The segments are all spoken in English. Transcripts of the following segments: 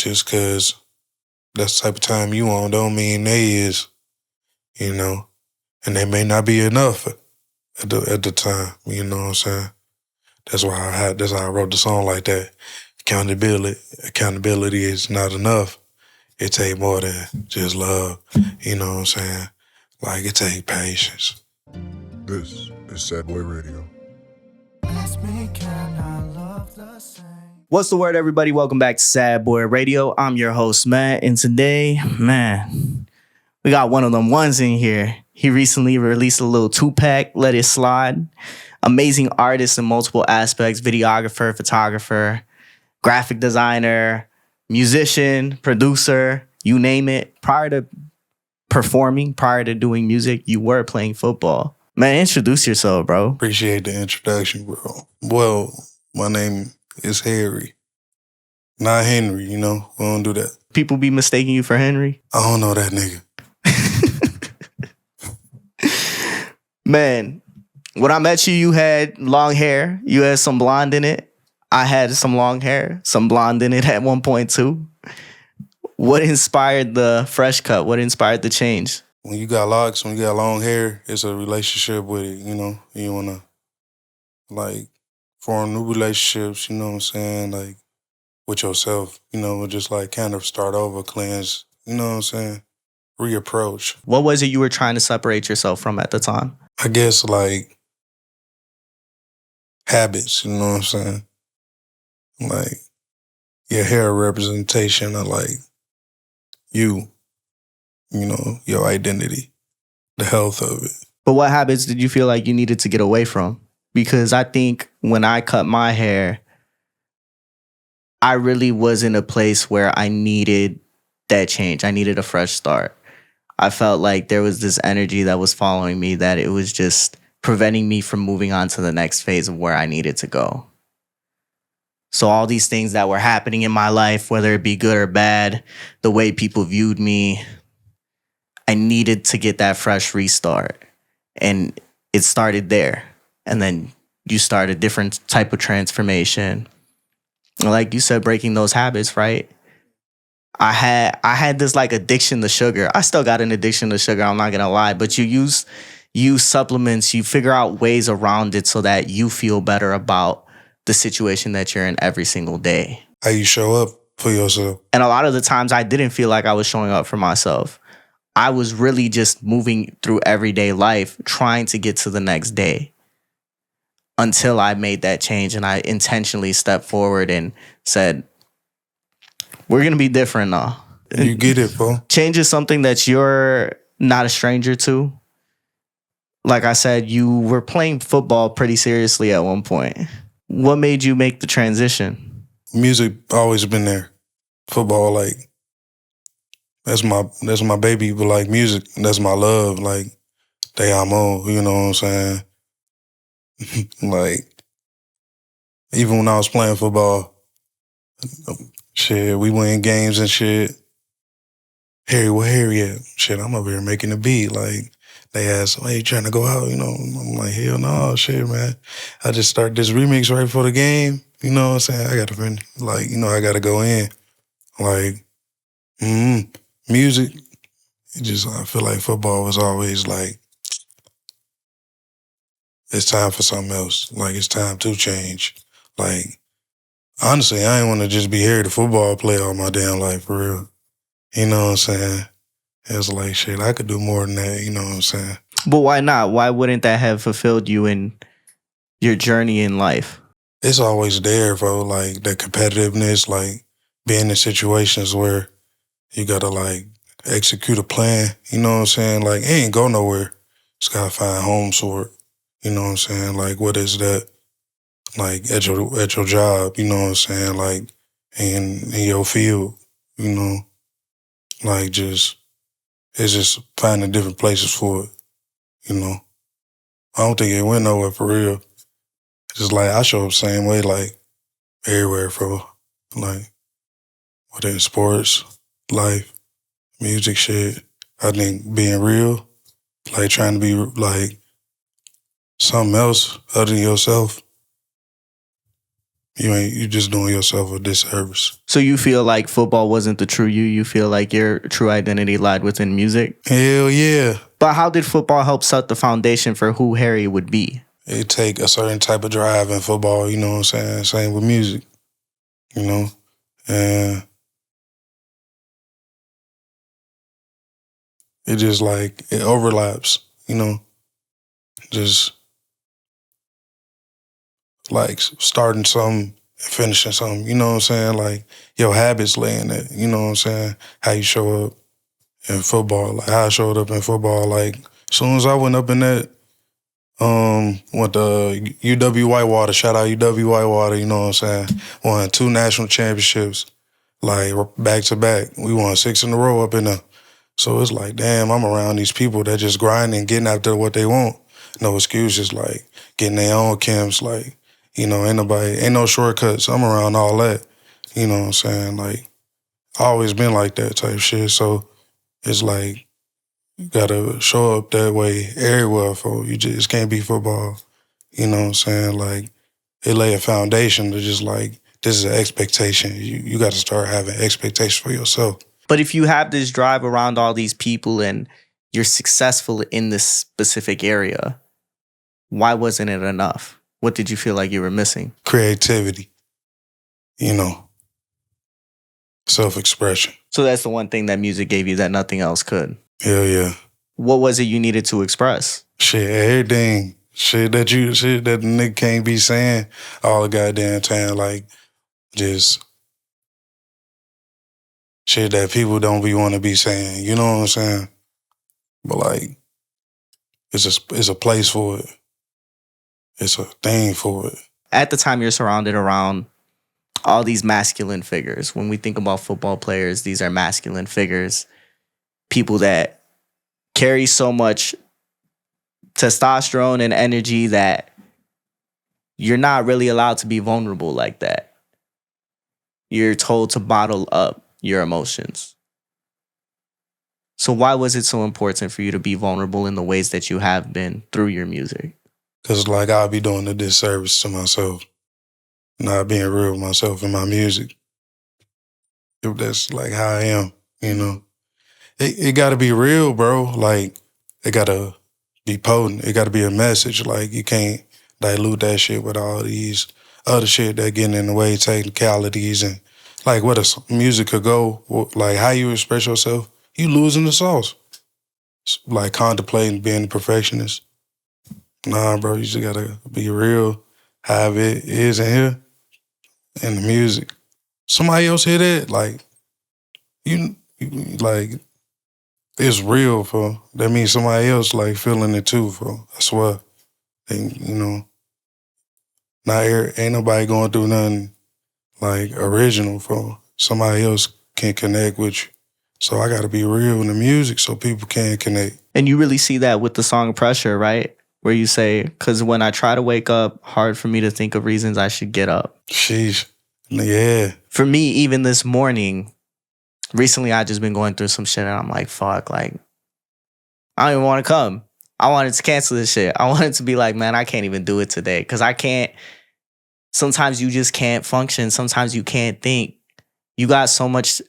just because that's the type of time you on don't mean they is, you know, and they may not be enough at the time, you know what I'm saying? That's how I wrote the song like that. Accountability is not enough. It take more than just love, you know what I'm saying? Like, it take patience. This is Sad Boy Radio. What's the word, everybody? Welcome back to Sad Boy Radio. I'm your host, Matt, and today, man, we got one of them ones in here. He recently released a little 2-pack, Let It Slide. Amazing artist in multiple aspects, videographer, photographer, graphic designer, musician, producer, you name it. Prior to performing, prior to doing music, you were playing football. Man, introduce yourself, bro. Appreciate the introduction, bro. Well, my name is Harry, not Henry, you know? We don't do that. People be mistaking you for Henry? I don't know that nigga. Man, when I met you, you had long hair. You had some blonde in it. I had some long hair, some blonde in it at one point too. What inspired the fresh cut? What inspired the change? When you got locks, when you got long hair, it's a relationship with it, you know? You want to, like, form new relationships, you know what I'm saying? Like, with yourself, you know, just like kind of start over, cleanse, you know what I'm saying? Reapproach. What was it you were trying to separate yourself from at the time? I guess, like, habits, you know what I'm saying? Like, your hair representation of, like, you know, your identity, the health of it. But what habits did you feel like you needed to get away from? Because I think when I cut my hair, I really was in a place where I needed that change. I needed a fresh start. I felt like there was this energy that was following me that it was just preventing me from moving on to the next phase of where I needed to go. So all these things that were happening in my life, whether it be good or bad, the way people viewed me, I needed to get that fresh restart. And it started there. And then you start a different type of transformation. Like you said, breaking those habits, right? I had this like addiction to sugar. I still got an addiction to sugar, I'm not gonna lie. But you use supplements, you figure out ways around it so that you feel better about the situation that you're in every single day. How you show up for yourself. And a lot of the times I didn't feel like I was showing up for myself. I was really just moving through everyday life, trying to get to the next day until I made that change and I intentionally stepped forward and said, we're going to be different now. You get it, bro. Change is something that you're not a stranger to. Like I said, you were playing football pretty seriously at one point. What made you make the transition? Music always been there. Football, like, that's my baby, but like music, that's my love. Like, they amo, you know what I'm saying? Like, even when I was playing football, shit, we win games and shit. Harry, where Harry at? Shit, I'm over here making a beat. Like, they ask, hey, you trying to go out? You know, I'm like, hell no, shit, man. I just start this remix right before the game. You know what I'm saying? I got to, like, you know, I got to go in. Like, music, I feel like football was always like, it's time for something else. Like, it's time to change. Like, honestly, I ain't want to just be here to football player all my damn life, for real. You know what I'm saying? It's like, shit, I could do more than that, you know what I'm saying? But why not? Why wouldn't that have fulfilled you in your journey in life? It's always there, bro. Like, the competitiveness, like, being in situations where you got to, like, execute a plan, you know what I'm saying? Like, it ain't go nowhere. Just got to find home for it. You know what I'm saying? Like, what is that? Like, at your job, you know what I'm saying? Like, in your field, you know? Like, it's just finding different places for it, you know? I don't think it went nowhere for real. Just like, I show up the same way, like, everywhere, bro. Like, whether in sports, life, music, shit. I think being real, like, trying to be, like, something else other than yourself, You just doing yourself a disservice. So you feel like football wasn't the true you? You feel like your true identity lied within music? Hell yeah. But how did football help set the foundation for who Harry would be? It take a certain type of drive in football, you know what I'm saying? Same with music, you know? And it just like, it overlaps, you know? Just like starting something and finishing something, you know what I'm saying? Like your habits laying that, you know what I'm saying? How you show up in football, like how I showed up in football. Like as soon as I went up in that, went to UW Whitewater, shout out UW Whitewater, you know what I'm saying? Won 2 national championships, like back to back. We won 6 in a row up in there. So it's like, damn, I'm around these people that just grinding, getting after what they want. No excuses, like getting their own chems, like, you know, ain't no shortcuts. I'm around all that. You know what I'm saying? Like, always been like that type shit. So it's like, you gotta show up that way everywhere for you. Just can't be football. You know what I'm saying? Like, it lay a foundation to just like, this is an expectation. You gotta start having expectations for yourself. But if you have this drive around all these people and you're successful in this specific area, why wasn't it enough? What did you feel like you were missing? Creativity, you know, self-expression. So that's the one thing that music gave you that nothing else could. Hell yeah. What was it you needed to express? Shit, everything. Shit that the nigga can't be saying all the goddamn time. Like, just shit that people don't be want to be saying. You know what I'm saying? But like, it's a place for it. It's a thing for it. At the time, you're surrounded around all these masculine figures. When we think about football players, these are masculine figures. People that carry so much testosterone and energy that you're not really allowed to be vulnerable like that. You're told to bottle up your emotions. So why was it so important for you to be vulnerable in the ways that you have been through your music? Because like, I'll be doing a disservice to myself. Not being real with myself in my music. If that's like how I am, you know. It gotta be real, bro. Like, it gotta be potent. It gotta be a message. Like, you can't dilute that shit with all these other shit that getting in the way, technicalities, and like where the music could go, like how you express yourself, you losing the sauce. It's like contemplating being a perfectionist. Nah, bro, you just gotta be real, how it is in here, in the music. Somebody else hear that, like, you like, it's real, for that means somebody else like feeling it too, for I swear. And, you know, ain't nobody going through nothing like original, for somebody else can connect with you. So I gotta be real in the music so people can connect. And you really see that with the song Pressure, right? Where you say, because when I try to wake up, hard for me to think of reasons I should get up. Sheesh. Yeah. For me, even this morning, recently I just been going through some shit and I'm like, fuck, like, I don't even want to come. I wanted to cancel this shit. I wanted to be like, man, I can't even do it today. Because I can't, sometimes you just can't function. Sometimes you can't think. You got so much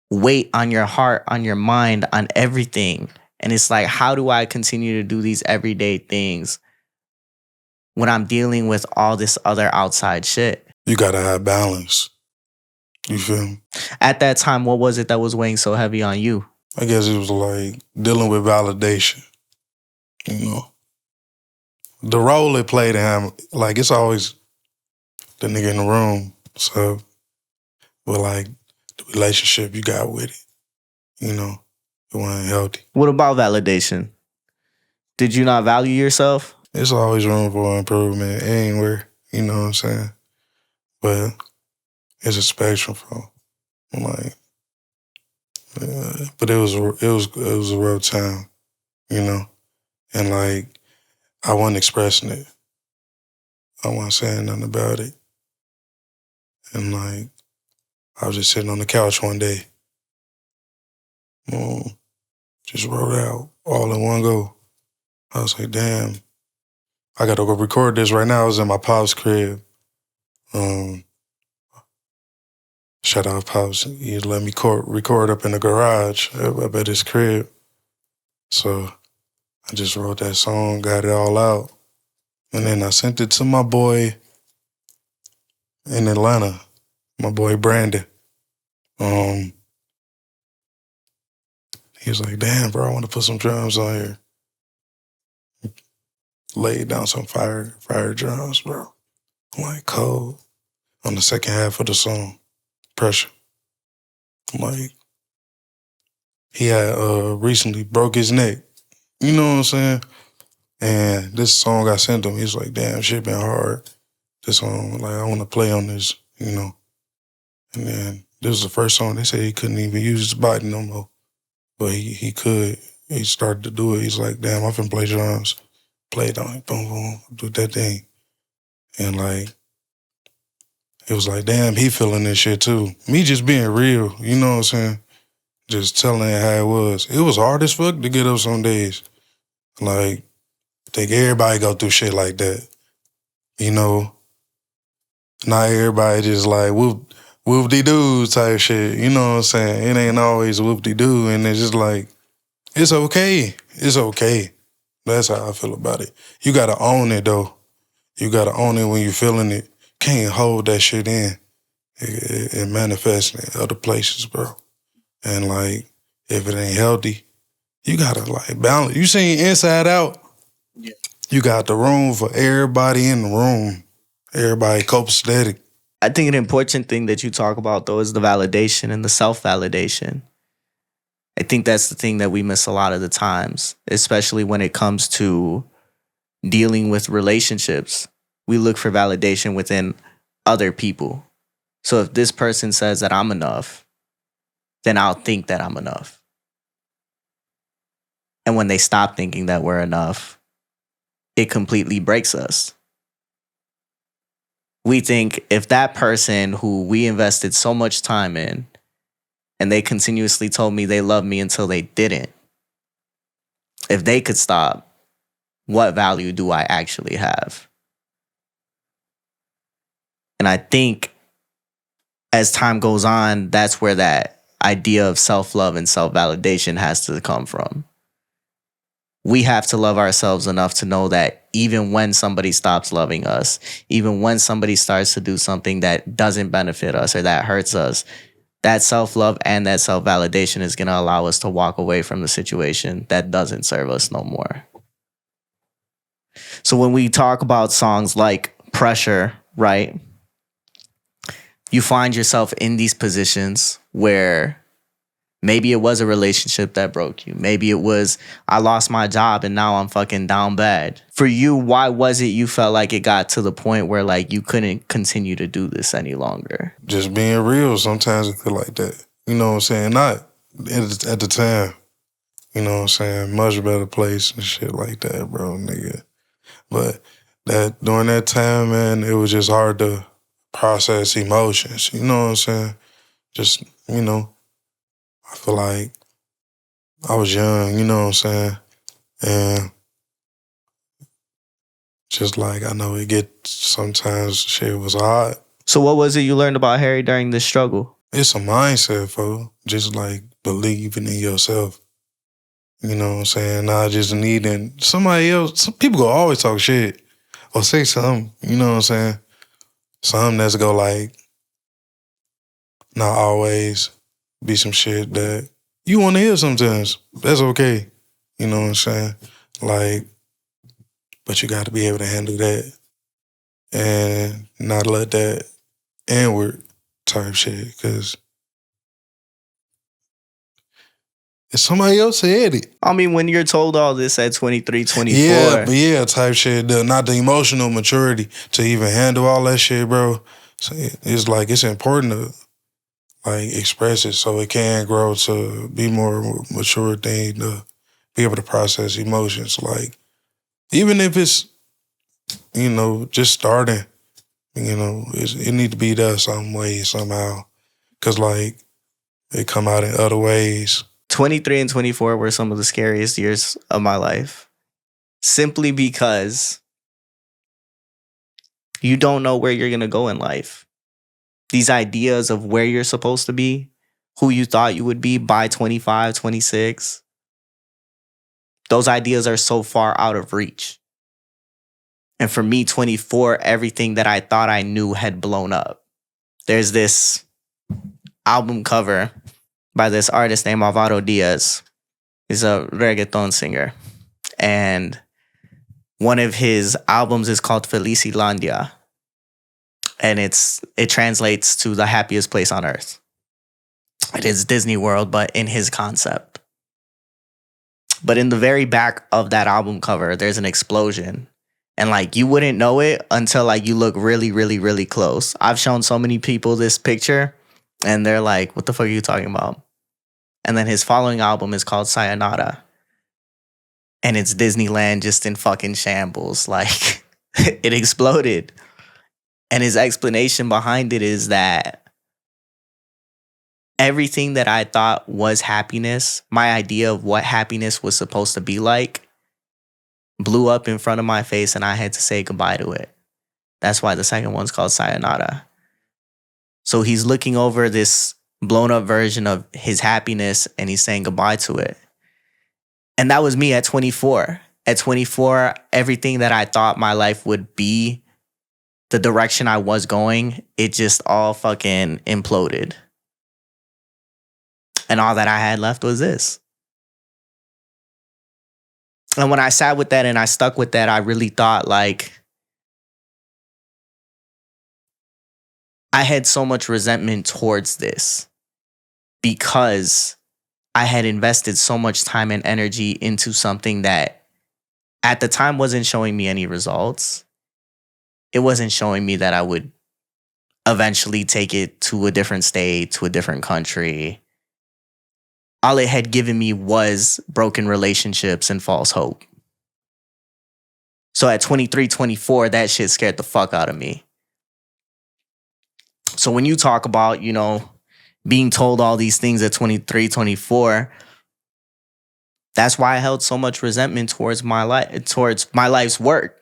weight on your heart, on your mind, on everything. And it's like, how do I continue to do these everyday things when I'm dealing with all this other outside shit? You gotta have balance. You feel me? At that time, what was it that was weighing so heavy on you? I guess it was like dealing with validation. You know, the role it played in him, like, it's always the nigga in the room. So, but like the relationship you got with it, you know, it wasn't healthy. What about validation? Did you not value yourself? It's always room for improvement anywhere, you know what I'm saying? But it's a spectrum from, like, but it was a rough time, you know, and like, I wasn't expressing it. I wasn't saying nothing about it. And like, I was just sitting on the couch one day, just wrote out all in one go. I was like, damn, I gotta go record this right now. I was in my pop's crib. Shout out Pops. He let me record up in the garage up at his crib. So I just wrote that song, got it all out. And then I sent it to my boy in Atlanta, my boy Brandon. He was like, damn, bro, I want to put some drums on here. Laid down some fire drums, bro. I'm like, cold. On the second half of the song, Pressure. I'm like, he had recently broke his neck. You know what I'm saying? And this song I sent him, he's like, damn, shit been hard. This song, like, I want to play on this, you know. And then this was the first song they said he couldn't even use his body no more. But he could. He started to do it. He's like, damn, I finna play drums. Played on it, boom, boom, do that thing. And like, it was like, damn, he feeling this shit too. Me just being real, you know what I'm saying? Just telling it how it was. It was hard as fuck to get up some days. Like, I think everybody go through shit like that. You know, not everybody just like whoop-de-doo type shit. You know what I'm saying? It ain't always whoop-de-doo, and it's just like, it's okay. It's okay. That's how I feel about it. You gotta own it though. You gotta own it when you're feeling it. Can't hold that shit in. It manifests in other places, bro. And like, if it ain't healthy, you gotta like balance. You seen Inside Out? Yeah. You got the room for everybody in the room. Everybody copacetic. I think an important thing that you talk about, though, is the validation and the self-validation. I think that's the thing that we miss a lot of the times, especially when it comes to dealing with relationships. We look for validation within other people. So if this person says that I'm enough, then I'll think that I'm enough. And when they stop thinking that we're enough, it completely breaks us. We think if that person who we invested so much time in, and they continuously told me they loved me until they didn't, if they could stop, what value do I actually have? And I think as time goes on, that's where that idea of self-love and self-validation has to come from. We have to love ourselves enough to know that even when somebody stops loving us, even when somebody starts to do something that doesn't benefit us or that hurts us, that self-love and that self-validation is going to allow us to walk away from the situation that doesn't serve us no more. So when we talk about songs like Pressure, right? You find yourself in these positions where maybe it was a relationship that broke you. Maybe it was, I lost my job and now I'm fucking down bad. For you, why was it you felt like it got to the point where like you couldn't continue to do this any longer? Just being real, sometimes I feel like that. You know what I'm saying? Not at the time. You know what I'm saying? Much better place and shit like that, bro, nigga. But that during that time, man, it was just hard to process emotions. You know what I'm saying? Just, you know, I feel like I was young, you know what I'm saying? And just like I know it gets sometimes shit was hard. So what was it you learned about Harry during this struggle? It's a mindset, fo. Just like believing in yourself. You know what I'm saying? Not just needing somebody else. Some people go always talk shit or say something, you know what I'm saying? Something that's go like, not always be some shit that you want to hear sometimes. That's okay. You know what I'm saying? Like, but you got to be able to handle that and not let that inward type shit, because if somebody else said it. I mean, when you're told all this at 23, 24. Yeah, but yeah, type shit. Not the emotional maturity to even handle all that shit, bro. So it's like, it's important to like express it so it can grow to be more mature thing, to be able to process emotions. Like, even if it's, you know, just starting, you know, it need to be there some way, somehow. Because, like, it come out in other ways. 23 and 24 were some of the scariest years of my life. Simply because You don't know where you're going to go in life. These ideas of where you're supposed to be, who you thought you would be by 25, 26, those ideas are so far out of reach. And for me, 24, everything that I thought I knew had blown up. There's this album cover by this artist named Alvaro Diaz. He's a reggaeton singer. And one of his albums is called Felicilandia. And it translates to the happiest place on earth. It is Disney World, but in his concept. But in the very back of that album cover, there's an explosion. And like you wouldn't know it until like you look really, really, really close. I've shown so many people this picture and they're like, what the fuck are you talking about? And then his following album is called Sayonara. And it's Disneyland just in fucking shambles. Like it exploded. And his explanation behind it is that everything that I thought was happiness, my idea of what happiness was supposed to be like, blew up in front of my face and I had to say goodbye to it. That's why the second one's called Sayonara. So he's looking over this blown up version of his happiness and he's saying goodbye to it. And that was me at 24. At 24, everything that I thought my life would be, the direction I was going, it just all fucking imploded. And all that I had left was this. And when I sat with that and I stuck with that, I really thought like, I had so much resentment towards this because I had invested so much time and energy into something that at the time wasn't showing me any results. It wasn't showing me that I would eventually take it to a different state, to a different country. All it had given me was broken relationships and false hope. So at 23, 24, that shit scared the fuck out of me. So when you talk about, you know, being told all these things at 23, 24, that's why I held so much resentment towards my life's work.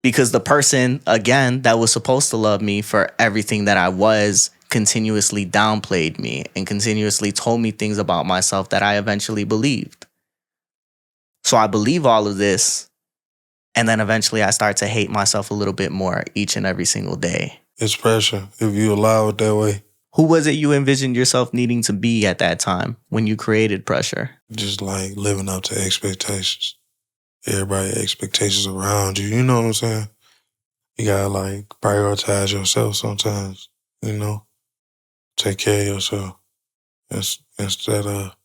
Because the person, again, that was supposed to love me for everything that I was continuously downplayed me and continuously told me things about myself that I eventually believed. So I believe all of this, and then eventually I start to hate myself a little bit more each and every single day. It's pressure if you allow it that way. Who was it you envisioned yourself needing to be at that time when you created Pressure? Just like living up to expectations. Everybody expectations around you. You know what I'm saying? You gotta like prioritize yourself sometimes, you know? Take care of yourself instead of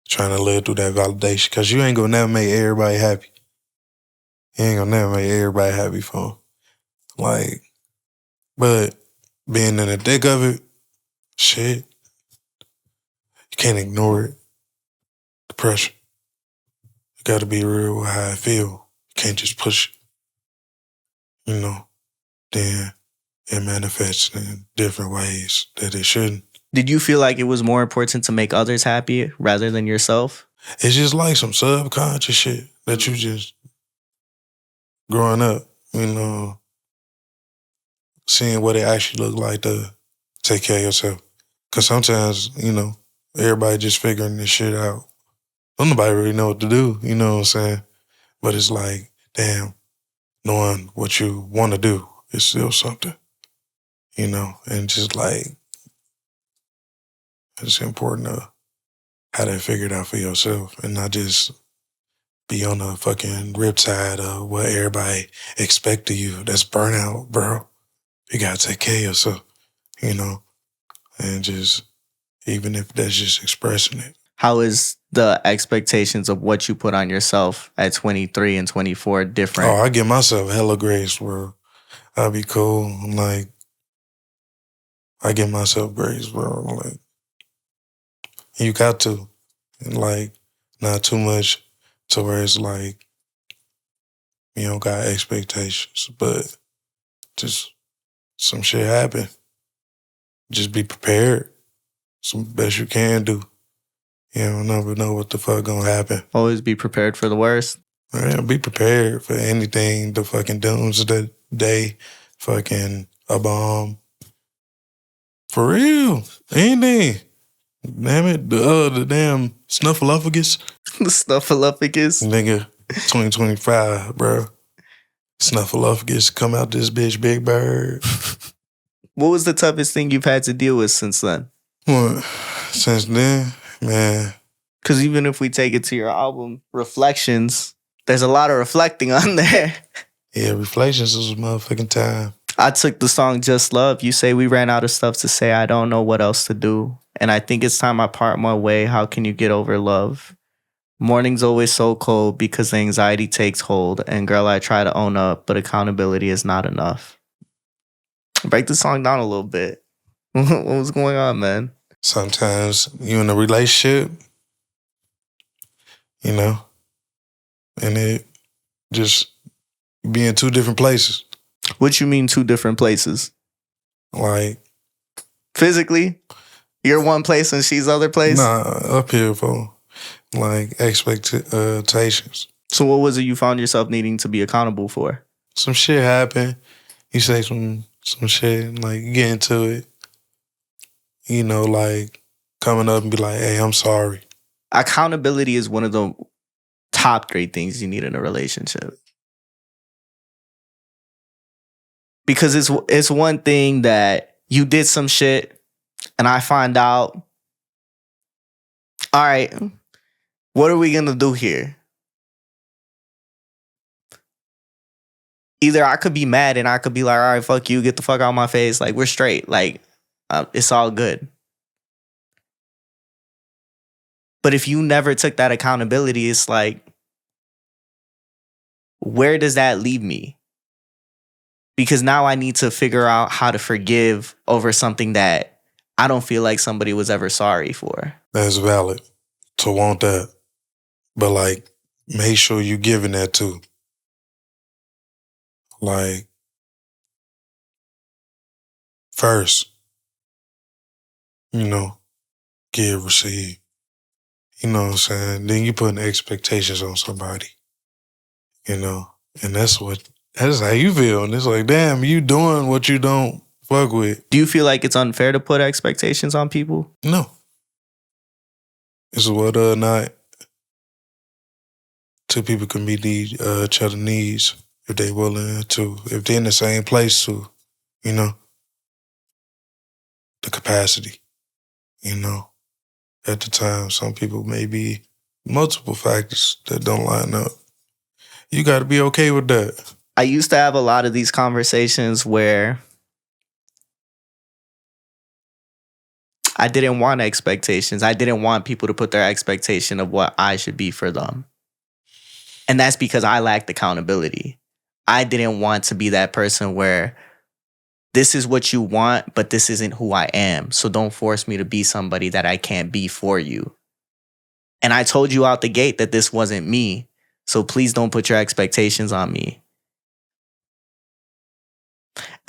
trying to live through that validation. Because you ain't gonna never make everybody happy. You ain't gonna never make everybody happy for 'em. Like, but being in the thick of it, shit, you can't ignore it. The pressure. You gotta be real with how I feel. You can't just push it. You know? Then it manifests in different ways that it shouldn't. Did you feel like it was more important to make others happy rather than yourself? It's just like some subconscious shit that you just growing up, you know, seeing what it actually looked like to take care of yourself. Because sometimes, you know, everybody just figuring this shit out. Don't nobody really know what to do, you know what I'm saying? But it's like, damn, knowing what you want to do is still something, you know? And just like, it's important to have that figured out for yourself and not just be on the fucking riptide of what everybody expect of you. That's burnout, bro. You gotta take care of yourself, you know? And just, even if that's just expressing it. How is the expectations of what you put on yourself at 23 and 24 different? Oh, I give myself hella grace, bro. I'll be cool. I'm like, I give myself grace, bro. I'm like, you got to. And like, not too much to where it's like, you don't got expectations, but just some shit happen. Just be prepared. Some best you can do. You don't never know what the fuck gonna happen. Always be prepared for the worst. Yeah, be prepared for anything, the fucking doomsday fucking a bomb. For real. Anything. Damn it. The damn snuffleupagus. The snuffleupagus. Nigga, 2025, bro. Snuffleupagus come out this bitch, Big Bird. What was the toughest thing you've had to deal with since then? Well, since then, man. Because even if we take it to your album, Reflections, there's a lot of reflecting on there. Yeah, Reflections is a motherfucking time. I took the song Just Love. You say we ran out of stuff to say. I don't know what else to do. And I think it's time I part my way. How can you get over love? Morning's always so cold because the anxiety takes hold. And girl, I try to own up, but accountability is not enough. Break the song down a little bit. What was going on, man? Sometimes you in a relationship, you know, and it just be in two different places. What you mean two different places? Like physically? You're one place and she's other place? Nah, up here for like expectations. So what was it you found yourself needing to be accountable for? Some shit happened. You say some shit, like you get into it. You know, like coming up and be like, hey, I'm sorry. Accountability is one of the top great things you need in a relationship. Because it's one thing that you did some shit and I find out, all right, what are we going to do here? Either I could be mad and I could be like, all right, fuck you, get the fuck out of my face. Like, we're straight. Like, it's all good. But if you never took that accountability, it's like, where does that leave me? Because now I need to figure out how to forgive over something that I don't feel like somebody was ever sorry for. That's valid to want that. But like, make sure you giving that too. Like, first, you know, give, receive. You know what I'm saying? Then you putting expectations on somebody. You know? And that's how you feel. And it's like, damn, you doing what you don't fuck with. Do you feel like it's unfair to put expectations on people? No. It's whether or not two people can meet each other's needs if they willing to, if they're in the same place to, you know, the capacity, you know. At the time, some people may be multiple factors that don't line up. You got to be okay with that. I used to have a lot of these conversations where I didn't want expectations. I didn't want people to put their expectation of what I should be for them. And that's because I lacked accountability. I didn't want to be that person where this is what you want, but this isn't who I am. So don't force me to be somebody that I can't be for you. And I told you out the gate that this wasn't me. So please don't put your expectations on me.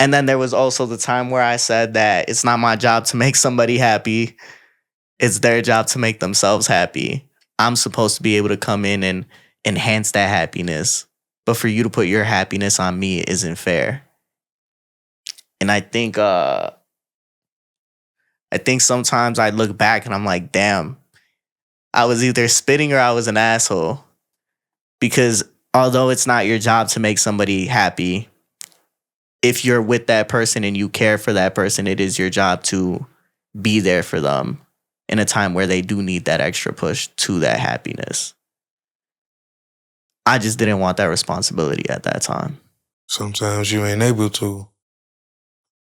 And then there was also the time where I said that it's not my job to make somebody happy. It's their job to make themselves happy. I'm supposed to be able to come in and enhance that happiness. But for you to put your happiness on me isn't fair. And I think sometimes I look back and I'm like, damn, I was either spitting or I was an asshole. Because although it's not your job to make somebody happy, if you're with that person and you care for that person, it is your job to be there for them in a time where they do need that extra push to that happiness. I just didn't want that responsibility at that time. Sometimes you ain't able to.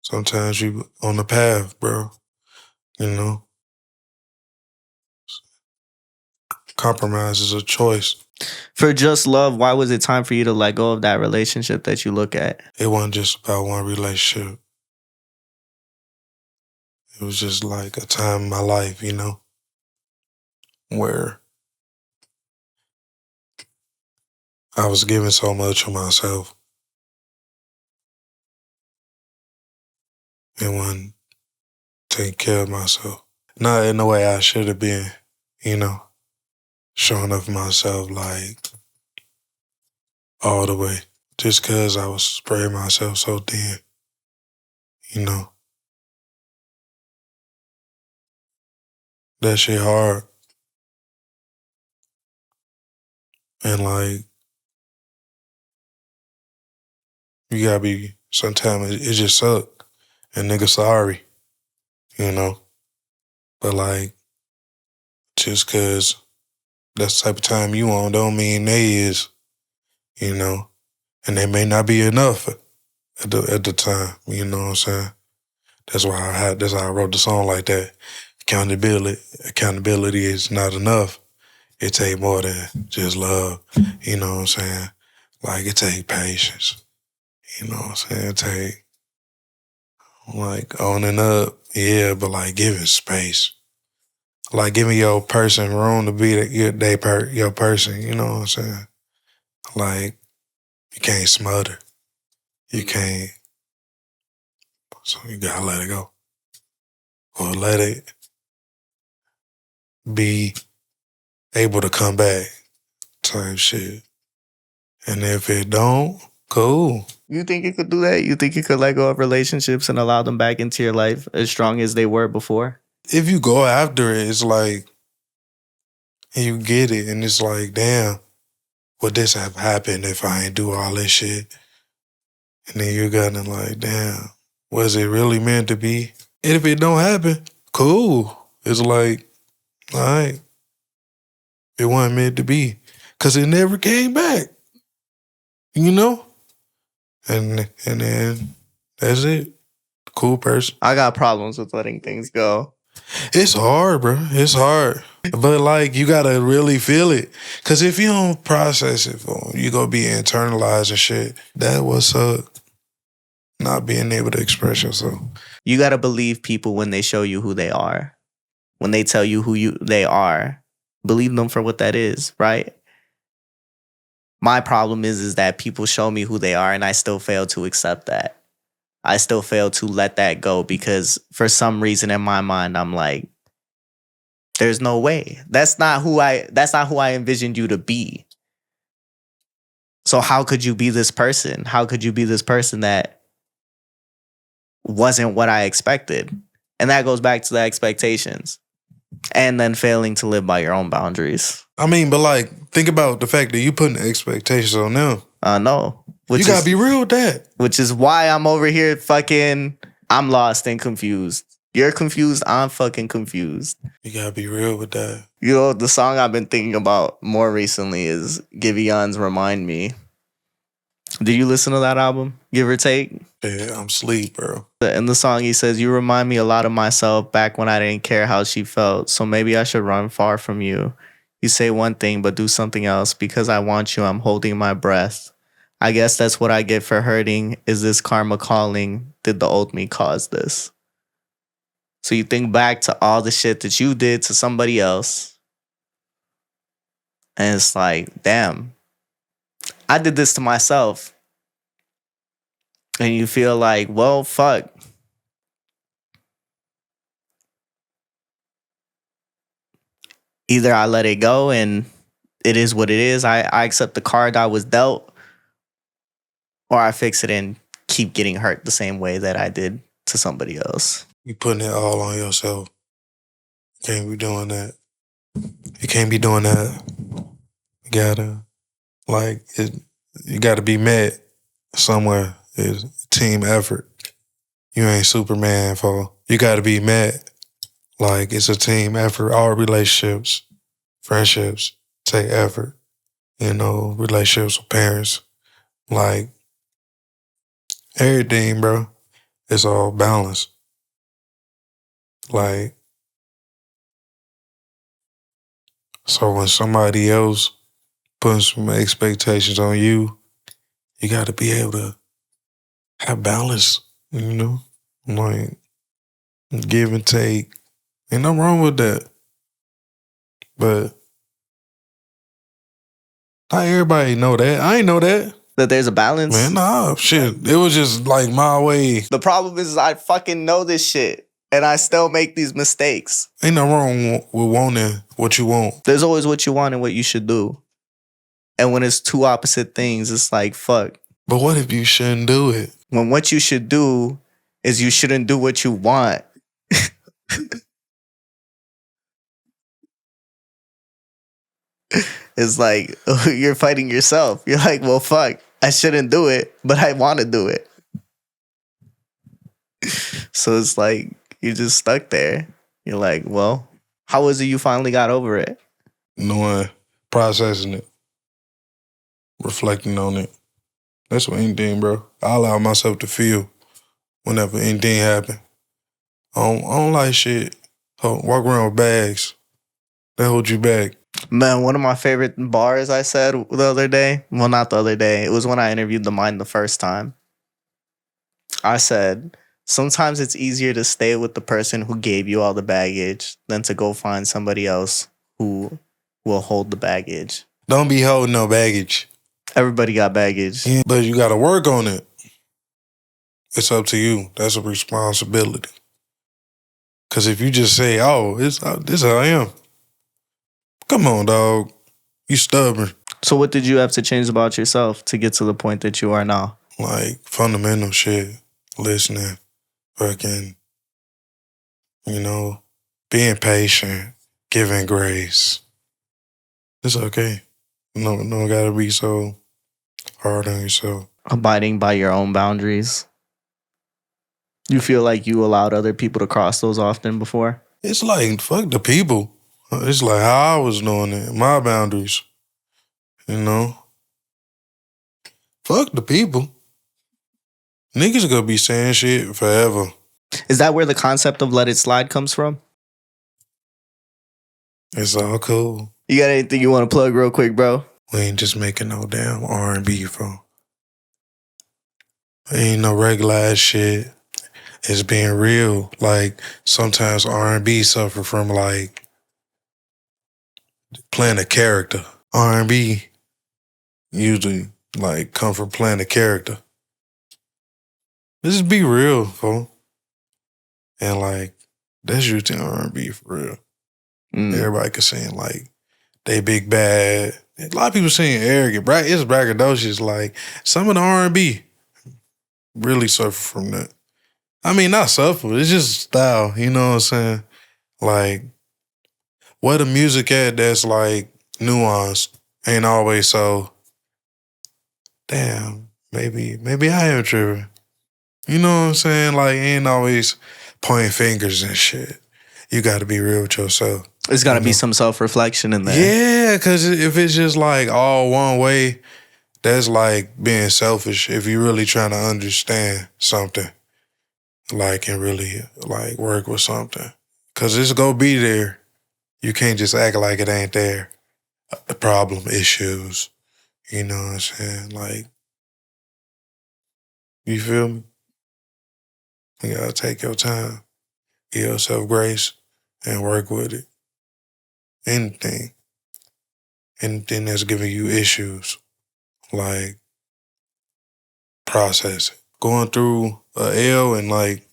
Sometimes you on the path, bro. You know? Compromise is a choice. For Just Love, why was it time for you to let go of that relationship that you look at? It wasn't just about one relationship. It was just like a time in my life, you know, where I was giving so much of myself and wasn't taking care of myself. Not in the way I should have been, you know, showing up for myself like all the way. Just because I was spreading myself so thin. You know, that shit hard. And like, you gotta be, sometimes it just suck. And nigga, sorry, you know. But like, just cause that's the type of time you on don't mean they is, you know. And they may not be enough at the time, you know what I'm saying? That's how I wrote the song like that. Accountability is not enough. It take more than just love, you know what I'm saying? Like, it take patience, you know what I'm saying? It take, like, owning up, yeah, but like giving space. Like giving your person room to be your person, you know what I'm saying? Like, you can't smother. You can't, so you gotta let it go. Or let it be able to come back type shit. And if it don't, cool. You think you could do that? You think you could let go of relationships and allow them back into your life as strong as they were before? If you go after it, it's like, and you get it, and it's like, damn, would this have happened if I ain't do all this shit? And then you're gonna like, damn, was it really meant to be? And if it don't happen, cool. It's like, all right, it wasn't meant to be. Cause it never came back. You know? And then that's it. Cool person. I got problems with letting things go. It's hard, bro. It's hard. But like, you gotta really feel it. Cause if you don't process it, you gonna be internalizing shit. That what's up. Not being able to express yourself. You gotta believe people when they show you who they are. When they tell you they are. Believe them for what that is, right? My problem is that people show me who they are and I still fail to accept that. I still fail to let that go because for some reason in my mind, I'm like, there's no way. That's not who I envisioned you to be. So how could you be this person? How could you be this person that wasn't what I expected? And that goes back to the expectations. And then failing to live by your own boundaries. I mean, but like, think about the fact that you putting expectations on them. No. You gotta be real with that. Which is why I'm over here I'm lost and confused. You're confused, I'm fucking confused. You gotta be real with that. You know, the song I've been thinking about more recently is Givion's Remind Me. Did you listen to that album, Give or Take? Yeah, I'm asleep, bro. In the song, he says, you remind me a lot of myself back when I didn't care how she felt, so maybe I should run far from you. You say one thing, but do something else. Because I want you, I'm holding my breath. I guess that's what I get for hurting. Is this karma calling? Did the old me cause this? So you think back to all the shit that you did to somebody else, and it's like, damn, I did this to myself. And you feel like, well, fuck. Either I let it go and it is what it is. I accept the card I was dealt, or I fix it and keep getting hurt the same way that I did to somebody else. You putting it all on yourself. You can't be doing that. You can't be doing that. You gotta, you gotta be met somewhere. It's a team effort. You ain't Superman, you gotta be met. Like, it's a team effort. All relationships, friendships take effort. You know, relationships with parents. Like, everything, bro. It's all balanced. Like, so when somebody else puts some expectations on you, you got to be able to have balance, you know? Like, give and take. Ain't nothing wrong with that. But not everybody know that. I ain't know that. That there's a balance? Man, nah, shit. It was just like my way. The problem is I fucking know this shit. And I still make these mistakes. Ain't nothing wrong with wanting what you want. There's always what you want and what you should do. And when it's two opposite things, it's like, fuck. But what if you shouldn't do it? When what you should do is you shouldn't do what you want. It's like you're fighting yourself. You're like, well, fuck, I shouldn't do it, but I want to do it. So it's like you're just stuck there. You're like, well, how was it you finally got over it? Knowing, processing it, reflecting on it. That's what anything, bro. I allow myself to feel whenever anything happen. I don't like shit. Walk around with bags. That hold you back. Man, one of my favorite bars I said the other day. Well, not the other day. It was when I interviewed The Mind the first time. I said, sometimes it's easier to stay with the person who gave you all the baggage than to go find somebody else who will hold the baggage. Don't be holding no baggage. Everybody got baggage. Yeah, but you got to work on it. It's up to you. That's a responsibility. Because if you just say, oh, this is how I am. Come on, dog. You stubborn. So what did you have to change about yourself to get to the point that you are now? Like fundamental shit. Listening. Fucking, being patient. Giving grace. It's okay. No, gotta be so hard on yourself. Abiding by your own boundaries. You feel like you allowed other people to cross those often before? It's like, fuck the people. It's like how I was doing it. My boundaries. Fuck the people. Niggas gonna be saying shit forever. Is that where the concept of let it slide comes from? It's all cool. You got anything you want to plug real quick, bro? We ain't just making no damn R&B, bro. Ain't no regular ass shit. It's being real. Like, sometimes R&B suffer from, like, playing a character. R&B usually, like, come from playing a character. Just be real, folks. And, like, that's usually R&B for real. Everybody can sing, like, they big bad. A lot of people saying arrogant. It's braggadocious. Like, some of the R&B really suffer from that. I mean, not suffer. It's just style. You know what I'm saying? Like, where the music at that's, like, nuanced ain't always so, damn, maybe I am tripping. You know what I'm saying? Like, ain't always pointing fingers and shit. You got to be real with yourself. There's got to be some self-reflection in there. Yeah, because if it's just like all one way, that's like being selfish. If you're really trying to understand something, like, and really like work with something. Because it's going to be there. You can't just act like it ain't there. The problem, issues, you know what I'm saying? Like, you feel me? You got to take your time, give yourself grace, and work with it. Anything that's giving you issues, like, process it. Going through a L and, like,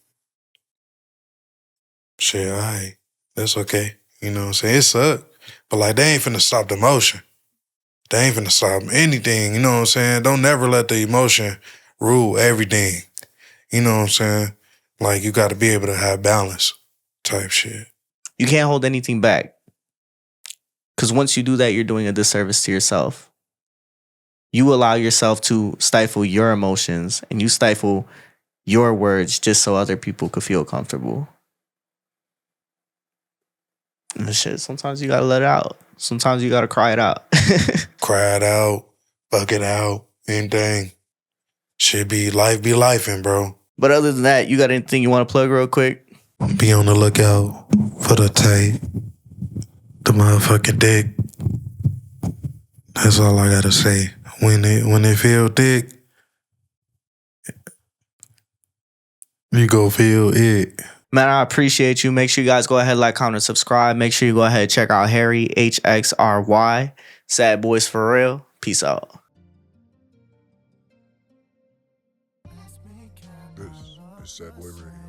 shit, all right, that's okay. You know what I'm saying? It sucked. But, like, they ain't finna stop the emotion. They ain't finna stop anything, you know what I'm saying? Don't never let the emotion rule everything. You know what I'm saying? Like, you got to be able to have balance type shit. You can't hold anything back. Because once you do that, you're doing a disservice to yourself. You allow yourself to stifle your emotions and you stifle your words just so other people could feel comfortable. And shit, sometimes you gotta let it out. Sometimes you gotta cry it out. Cry it out, fuck it out, anything. Shit be lifing, bro. But other than that, you got anything you want to plug real quick? Be on the lookout for the tape, the motherfucking dick. That's all I gotta say. When it feel thick, you go feel it. Man, I appreciate you. Make sure you guys go ahead, like, comment, subscribe. Make sure you go ahead and check out Harry, HXRY. Sad Boys for Real. Peace out. This is Sad Boy Radio.